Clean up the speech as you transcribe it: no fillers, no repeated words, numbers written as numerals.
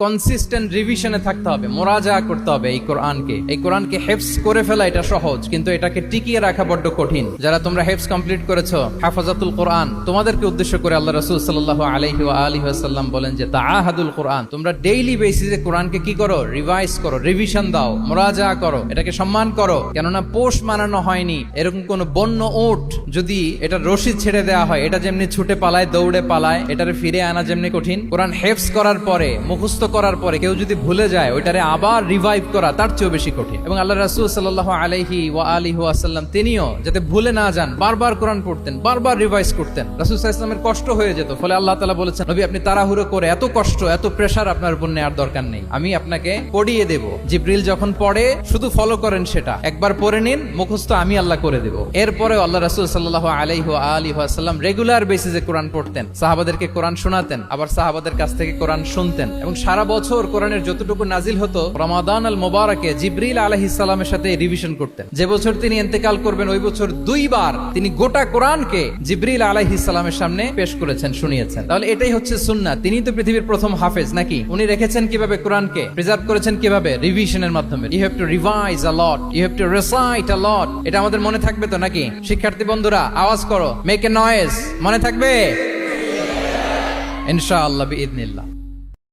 Consistent রিভিশনে থাকতে হবে, মোরাজা করতে হবে এই কোরআনকে হেফজ করে ফেলা এটা সহজ, কিন্তু এটাকে টিকিয়ে রাখা বড্ড কঠিন। যারা তোমরা হেফজ কমপ্লিট করেছো, হাফাজাতুল কোরআন, তোমাদেরকে উদ্দেশ্য করে আল্লাহ রাসূল সাল্লাল্লাহু আলাইহি ওয়া আলিহি ওয়াসাল্লাম বলেন যে তাআহাদুল কোরআন, তোমরা ডেইলি বেসিসে কোরআনকে কি করো? রিভাইজ করো, রিভিশন দাও, মোরাজা করো, এটাকে সম্মান করো। কেননা পোষ মানানো হয়নি এরকম কোন বন্য উট যদি এটা রশি ছেড়ে দেওয়া হয়, এটা যেমনি ছুটে পালায়, দৌড়ে পালায়, এটারে ফিরে আনা যেমনি কঠিন, কোরআন হেফজ করার পরে, মুখস্থ করার পরে কেউ যদি ভুলে যায়, ওইটারে আবার রিভাইভ করা তার চেয়েও বেশি কঠিন। এবং আল্লাহ রাসূল সাল্লাল্লাহু আলাইহি ওয়া আলিহি ওয়াসাল্লাম তিনিও যাতে ভুলে না যান বারবার কোরআন পড়তেন, বারবার রিভাইজ করতেন। রাসূল সাল্লাল্লাহু আলাইহি ওয়াসাল্লামের কষ্ট হয়ে যেত, ফলে আল্লাহ তাআলা বলেছেন, নবী আপনি তাড়াহুড়ো করে এত কষ্ট, এত প্রেসার আপনার উপর নেওয়ার দরকার নেই, আমি আপনাকে পড়িয়ে দেব। জিবরিল যখন পড়ে শুধু ফলো করেন, সেটা একবার পড়ে নিন, মুখস্থ আমি আল্লাহ করে দেব। এরপরে আল্লাহ রাসূল সাল্লাল্লাহু আলাইহি ওয়া আলিহি ওয়াসাল্লাম রেগুলার বেসিসে কোরআন পড়তেন, সাহাবাদেরকে কোরআন শোনাতেন, আবার সাহাবাদের কাছ থেকে কোরআন শুনতেন। এবং সারা বছর কোরআনের যতটুকু নাজিল হতো, রমাদান আল মুবারাকে জিবরিল আলাইহিস সালামের সাথে রিভিশন করতেন। যে বছর তিনি ইন্তেকাল করবেন, ওই বছর দুইবার তিনি গোটা কোরআনকে জিবরিল আলাইহিস সালামের সামনে পেশ করেছেন, শুনিয়েছেন। তাহলে এটাই হচ্ছে সুন্নাত। তিনি তো পৃথিবীর প্রথম হাফেজ নাকি? উনি রেখেছেন কিভাবে কোরআনকে? প্রিজার্ভ করেছেন কিভাবে? রিভিশনের মাধ্যমে। You have to revise a lot, you have to recite a lot. এটা আমাদের মনে থাকবে তো নাকি? শিক্ষার্থী বন্ধুরা আওয়াজ করো, মেক এ নয়েজ। মনে থাকবে ইনশাআল্লাহ বিইذنিল্লাহ।